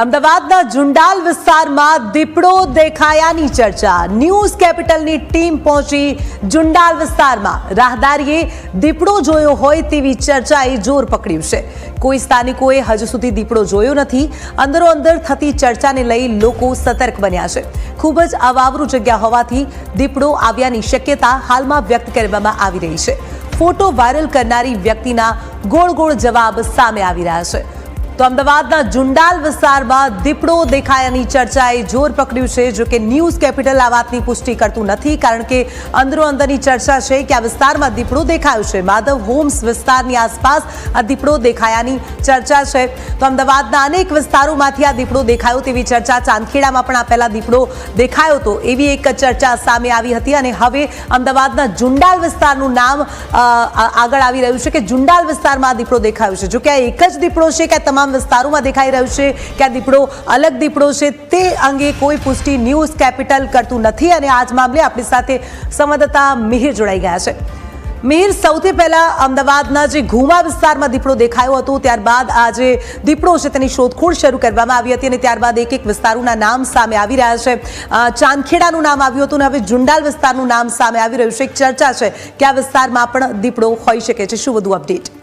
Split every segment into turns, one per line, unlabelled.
અમદાવાદના જુંડાલ વિસ્તારમાં દીપડો દેખાયાની ચર્ચા। ન્યૂઝ કેપિટલની ટીમ પહોંચી જુંડાલ વિસ્તારમાં। રાહદારીએ દીપડો જોયો હોય તેવી ચર્ચાએ જોર પકડ્યું છે। કોઈ સ્થાનિકોએ હજુ સુધી દીપડો જોયો નથી। અંદરો અંદર થતી ચર્ચાને લઈ લોકો સતર્ક બન્યા છે। ખૂબ જ અવાવરૂ જગ્યા હોવાથી દીપડો આવ્યાની શક્યતા હાલમાં વ્યક્ત કરવામાં આવી રહી છે। ફોટો વાયરલ કરનારી વ્યક્તિના ગોળ ગોળ જવાબ સામે આવી રહ્યા છે। તો અમદાવાદના જુંડાલ વિસ્તારમાં દીપડો દેખાયાની ચર્ચાએ જોર પકડ્યું છે। જો કે ન્યૂઝ કેપિટલ આ વાતની પુષ્ટિ કરતું નથી, કારણ કે અંદરો અંદરની ચર્ચા છે કે આ વિસ્તારમાં દીપડો દેખાયો છે। માધવ હોમ્સ વિસ્તારની આસપાસ આ દીપડો દેખાયાની ચર્ચા છે। તો અમદાવાદના અનેક વિસ્તારોમાંથી આ દીપડો દેખાયો તેવી ચર્ચા। ચાંદખેડામાં પણ આ પહેલા દીપડો દેખાયો તો એવી એક ચર્ચા સામે આવી હતી અને હવે અમદાવાદના જુંડાલ વિસ્તારનું નામ આગળ આવી રહ્યું છે કે જુંડાલ વિસ્તારમાં આ દીપડો દેખાયો છે। જો કે આ એક જ દીપડો છે કે તમામ વિસ્તારોમાં દેખાઈ રહ્યું છે કે આ દીપડો અલગ દીપડો છે તે અંગે કોઈ પુષ્ટિ ન્યૂઝ કેપિટલ કરતું નથી। અને આજ મામલે આપણી સાથે સંવાદદાતા મિહિર જોડાઈ ગયા છે। મિહિર, સૌથી પહેલા અમદાવાદના જે ઘુમા વિસ્તારમાં દીપડો દેખાયો હતો, ત્યારબાદ આ જે દીપડો છે તેની શોધખોળ શરૂ કરવામાં આવી હતી અને ત્યારબાદ એક એક વિસ્તારોના નામ સામે આવી રહ્યા છે। ચાંદખેડાનું નામ આવ્યું હતું અને હવે જુંડાલ વિસ્તારનું નામ સામે આવી રહ્યું છે। એક ચર્ચા છે કે આ વિસ્તારમાં પણ દીપડો હોઈ શકે છે। શું વધુ અપડેટ?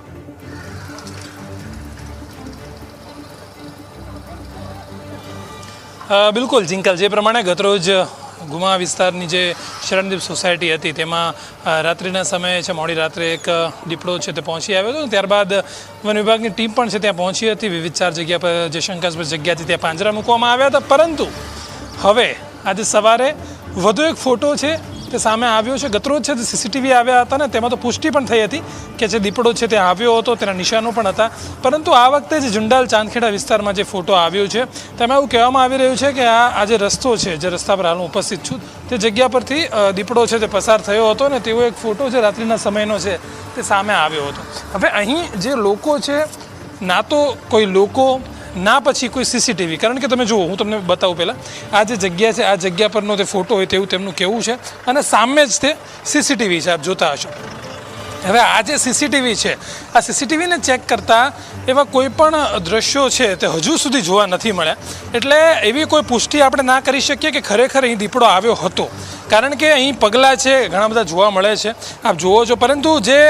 બિલકુલ જિંકલ, જે પ્રમાણે ગતરોજ ગુમા વિસ્તારની જે શરણદીપ સોસાયટી હતી તેમાં રાત્રિના સમયે છે મોડી રાત્રે એક દીપડો છે તે પહોંચી આવ્યો હતો। ત્યારબાદ વન વિભાગની ટીમ પણ છે ત્યાં પહોંચી હતી। વિવિધ 4 જગ્યા પર જે શંકાસ્પદ જગ્યાથી ત્યાં પાંજરા મૂકવામાં આવ્યા હતા। પરંતુ હવે આજે સવારે વધુ એક ફોટો છે તે સામે આવ્યો છે। ગતરોજ છે તે સીસીટીવી આવ્યા હતા ને તેમાં તો પુષ્ટિ પણ થઈ હતી કે જે દીપડો છે તે આવ્યો હતો, તેના નિશાનો પણ હતા। પરંતુ આ વખતે જે જુંડાલ ચાંદખેડા વિસ્તારમાં જે ફોટો આવ્યો છે તેમાં એવું કહેવામાં આવી રહ્યું છે કે આ જે રસ્તો છે, જે રસ્તા પર હાલ હું ઉપસ્થિત છું, તે જગ્યા પરથી દીપડો છે તે પસાર થયો હતો ને તેવો એક ફોટો છે રાત્રિના સમયનો છે તે સામે આવ્યો હતો। હવે અહીં જે લોકો છે, ના તો કોઈ લોકો ના પછી કોઈ સીસીટીવી, કારણ કે તમે જુઓ, હું તમને બતાવું પહેલાં આ જે જગ્યા છે, આ જગ્યા પરનો તે ફોટો હોય તેવું તેમનું કહેવું છે અને સામે જ તે સીસીટીવી છે, આપ જોતા હશો। હવે આ જે સીસીટીવી છે, આ સીસીટીવીને ચેક કરતાં એવા કોઈ પણ દ્રશ્યો છે તે હજુ સુધી જોવા નથી મળ્યા। એટલે એવી કોઈ પુષ્ટિ આપણે ના કરી શકીએ કે ખરેખર અહીં દીપડો આવ્યો હતો, કારણ કે અહીં પગલાં છે ઘણા બધા જોવા મળે છે, આપ જુઓ છો। પરંતુ જે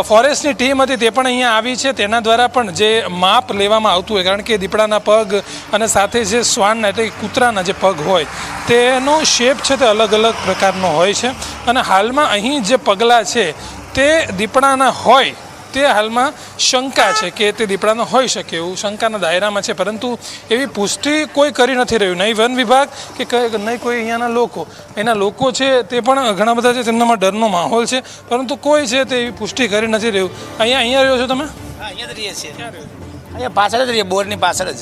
ફોરેસ્ટની ટીમ હતી તે પણ અહીંયા આવી છે, તેના દ્વારા પણ જે માપ લેવામાં આવતું હોય, કારણ કે દીપડાના પગ અને સાથે જે શ્વાનના એટલે કૂતરાના જે પગ હોય તેનો શેપ છે તે અલગ અલગ પ્રકારનો હોય છે અને હાલમાં અહીં જે પગલાં છે તે દીપડાના હોય તે હાલમાં શંકા છે કે તે દીપડાનો હોઈ શકે એવું શંકાના દાયરામાં છે। પરંતુ એવી પુષ્ટિ કોઈ કરી નથી રહ્યું, નહીં વન વિભાગ કે નહીં કોઈ અહીંયાના લોકો। એના લોકો છે તે પણ ઘણા બધા છે, તેમનામાં ડરનો માહોલ છે, પરંતુ કોઈ છે તે એવી પુષ્ટિ કરી નથી રહ્યું। અહીંયા રહ્યો છો તમે?
અહીંયા જ રહીએ છીએ, અહીંયા પાછળ જ રહીએ, બોરની પાછળ જ।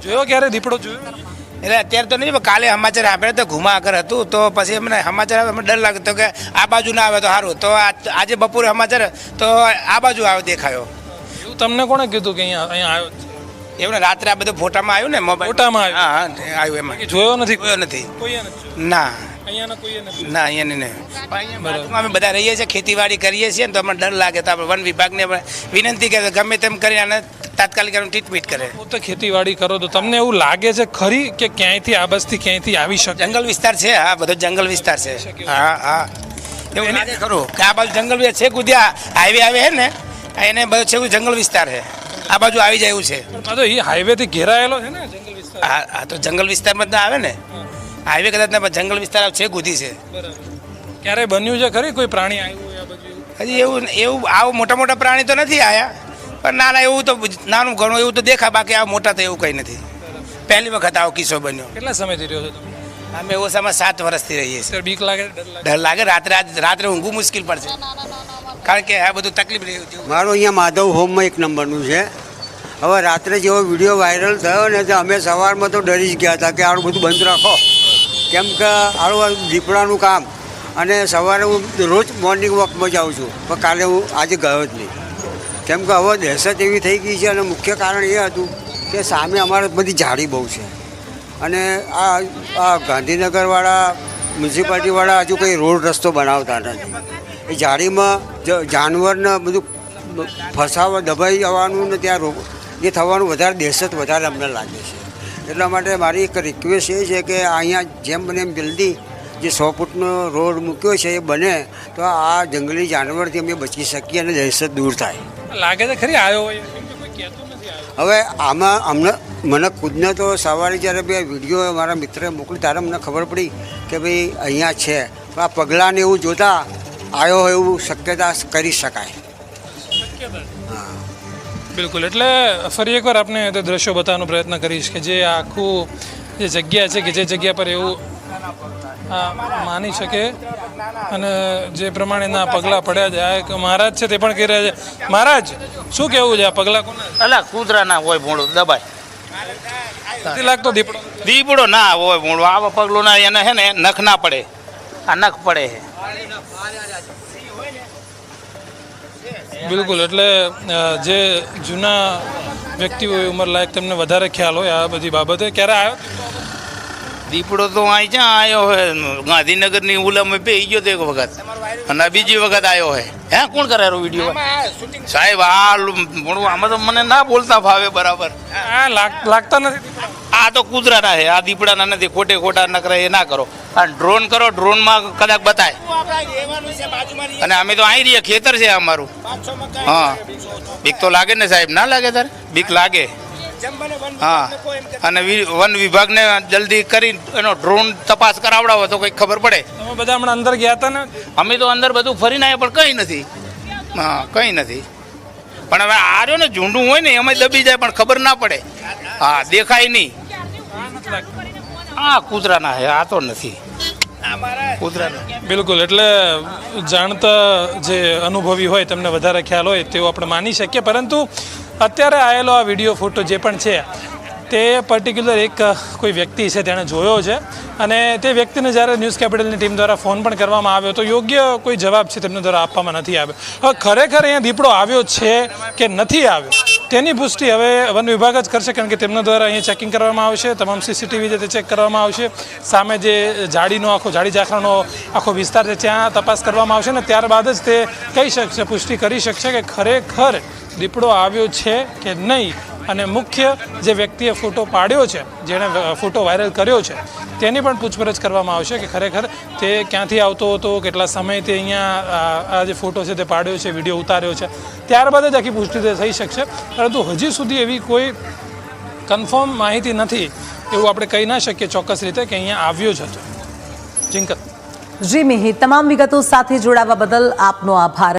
જોયો ક્યારે દીપડો જોયો?
એટલે અત્યારે તો નહીં, કાલે સમાચાર આપણે તો ઘુમા આગળ હતું તો પછી અમને સમાચાર આવે, અમને ડર લાગતો કે આ બાજુ ના આવે તો સારું। તો આજે બપોરે સમાચાર તો આ બાજુ આવે દેખાયો।
એવું તમને કોણે કીધું કે અહીંયા આવ્યો?
એવું ને રાત્રે આ બધું ફોટામાં આવ્યું ને, મોબાઈલ
ફોટામાં
હા આવ્યું, એમાં
જોયો નથી?
જોયો નથી
કોઈએ નથી?
ના,
અહીંયાના કોઈએ નથી?
ના અહીંયા નહીં। અમે બધા રહીએ છીએ, ખેતીવાડી કરીએ છીએ ને, તો અમને ડર લાગે તો આપણે વન વિભાગને વિનંતી કરે ગમે તેમ કરીને આને તાત્કાલિક ટ્રીટમેન્ટ કરે।
પોતે ખેતીવાડી કરો તો તમને એવું લાગે છે ખરી કે ક્યાંયથી આ બસથી ક્યાંયથી આવી શકે?
જંગલ વિસ્તાર છે, હા, બધો જંગલ વિસ્તાર છે। હા હા, એવું લાગે ખરું કે આ બાજુ જંગલ છે, કુદ્યા હાઈવે આવે છે ને, એને બધું છે જંગલ વિસ્તાર છે, આ બાજુ આવી જાય એવું છે।
તો એ હાઈવે થી ઘેરાયેલો છે ને જંગલ વિસ્તાર?
હા હા, તો જંગલ વિસ્તારમાં જ આવે ને, હાઈવે કદાચ ના, જંગલ વિસ્તાર છે, કુદી છે।
ક્યારે બન્યું છે ખરી કોઈ પ્રાણી આવ્યું આ બાજુ?
હજી એવું આવું મોટા મોટા પ્રાણી તો નથી આવ્યા, પણ નાના એવું તો નાનું ઘણું એવું તો દેખા, બાકી આ મોટા તો એવું કંઈ નથી। પહેલી વખત આવો કિસ્સો બન્યો।
કેટલા સમયથી રહ્યો છો તમે?
અમે ઓછામાં 7 વર્ષથી રહીએ છીએ।
બીક લાગે?
ડર લાગે, રાત્રે ઊંઘવું મુશ્કેલ પડશે, કારણ કે આ બધું તકલીફ રહ્યું।
મારું અહીંયા માધવ હોમમાં 1 નંબરનું છે। હવે રાત્રે જેવો વિડીયો વાયરલ થયો ને તો અમે સવારમાં તો ડરી જ ગયા હતા કે આનું બધું બંધ રાખો, કેમ કે આવું દીપડાનું કામ। અને સવારે હું રોજ મોર્નિંગ વોકમાં જાઉં છું, પણ કાલે હું આજે ગયો જ નહીં, કેમ કે હવે દહેશત એવી થઈ ગઈ છે। અને મુખ્ય કારણ એ હતું કે સામે અમારે બધી ઝાડી બહુ છે અને આ ગાંધીનગરવાળા મ્યુનિસિપાલિટીવાળા હજુ કંઈ રોડ રસ્તો બનાવતા નથી। એ ઝાડીમાં જાનવરને બધું ફસાવા દબાઈ જવાનું ને ત્યાં એ થવાનું વધારે દહેશત વધારે અમને લાગે છે. એટલા માટે મારી એક રિક્વેસ્ટ એ છે કે અહીંયા જેમ બને એમ જલ્દી જે 100 ફૂટનો રોડ મૂક્યો છે એ બને તો આ જંગલી જાનવરથી અમે બચી શકીએ અને દહેશત દૂર થાય.
લાગે છે ખરી આવ્યો હોય કેમ કે કોઈ કહેતું નથી આવ્યો.
હવે આમાં મને ખુદને તો સવારે જ્યારે બે વિડીયો મારા મિત્રએ મોકલી ત્યારે મને ખબર પડી કે ભાઈ અહીંયા છે. પણ આ પગલાંને એવું જોતા આવ્યો હોય એવું શક્યતા કરી શકાય. હા,
બિલકુલ. એટલે ફરી એકવાર આપણે તે દ્રશ્યો બતાવવાનો પ્રયત્ન કરીશ કે જે આખું જે જગ્યા છે કે જે જગ્યા પર એવું માની શકે અને જે પ્રમાણેના પગલાં પડ્યા છે. આ એક મહારાજ છે તે પણ કહી રહ્યા છે. મહારાજ શું કહેવું છે આ પગલાં કોના?
અલા કૂતરા ના હોય ભૂંડું દબાય
નથી લાગતો દીપડો?
દીપડો ના હોય ભૂંડું આવા પગલું ના એને હે ને નખ ના પડે. આ નખ પડે છે.
બિલકુલ. એટલે જે જૂના વ્યક્તિઓ ઉંમર લાયક તેમને વધારે ખ્યાલ હોય આ બધી બાબતે. ક્યારે આવ્યો
દીપડો તો અહીં ક્યાં આવ્યો હોય ગાંધીનગરની ઉલામાં બે ગયો તો એક વખત અને બીજી વખત આવ્યો હોય. હે કોણ કરાયો વિડીયો સાહેબ? આ ભૂંડું આમાં તો મને ના બોલતા ફાવે બરાબર.
આ લાગતા નથી.
આ તો કૂતરાના છે, આ દીપડાના નથી. ખોટે ખોટા નકરા એ ના કરો. આ ડ્રોન કરો, ડ્રોનમાં કદાચ બતાય. અને અમે તો અહીં રહીએ, ખેતર છે અમારું. હા, બીક તો લાગે ને સાહેબ? ના લાગે તારે? બીક લાગે. હા, અને વન વિભાગને જલ્દી કરી એનો ડ્રોન તપાસ કરાવડાવો તો કંઈક ખબર પડે.
તમે બધા હમણાં અંદર ગયા હતા ને?
અમે તો અંદર બધું ફરીને આવ્યા પણ કંઈ નથી. હા, કંઈ નથી. પણ હવે આ રહ્યો ને ઝૂંડું હોય ને એમાં દબી જાય પણ ખબર ના પડે. હા, દેખાય નહીં. હા, કૂતરાના હે, આ તો નથી કૂતરાના.
બિલકુલ. એટલે જાણતા જે અનુભવી હોય તેમને વધારે ખ્યાલ હોય તેવું આપણે માની શકીએ. પરંતુ અત્યારે આવેલો આ વિડીયો ફોટો જે પણ છે તે પર્ટિક્યુલર એક કોઈ વ્યક્તિ છે તેણે જોયો છે અને તે વ્યક્તિને જ્યારે ન્યૂઝ કેપિટલની ટીમ દ્વારા ફોન પણ કરવામાં આવ્યો તો યોગ્ય કોઈ જવાબ છે તેમના દ્વારા આપવામાં નથી આવ્યો. હવે ખરેખર અહીંયા દીપડો આવ્યો છે કે નથી આવ્યો તેની પુષ્ટિ હવે વન વિભાગ જ કરશે, કારણ કે તેમના દ્વારા અહીંયા ચેકિંગ કરવામાં આવશે. તમામ સીસીટીવી છે તે ચેક કરવામાં આવશે. સામે જે જાડી ઝાખરાનો આખો વિસ્તાર છે ત્યાં તપાસ કરવામાં આવશે ને ત્યારબાદ જ તે કહી શકશે, પુષ્ટિ કરી શકશે કે ખરેખર દીપડો આવ્યો છે કે નહીં. અને મુખ્ય જે વ્યક્તિએ ફોટો પાડ્યો છે, જેણે ફોટો વાયરલ કર્યો છે, તેની પણ પૂછપરછ કરવામાં આવશે કે ખરેખર તે ક્યાંથી આવતો હતો, કેટલા સમય તે અહીંયા આ જે ફોટો છે તે પાડ્યો છે, વિડીયો ઉતાર્યો છે. ત્યારબાદ જ આખી પુષ્ટિ થઈ શકશે. પરંતુ હજી સુધી એવી કોઈ કન્ફર્મ માહિતી નથી એવું આપણે કહી ના શકીએ ચોક્કસ રીતે કે અહીંયા આવ્યો જ હતો. જિંકત
જી મિહિર, તમામ વિગતો સાથે જોડાવા બદલ આપનો આભાર.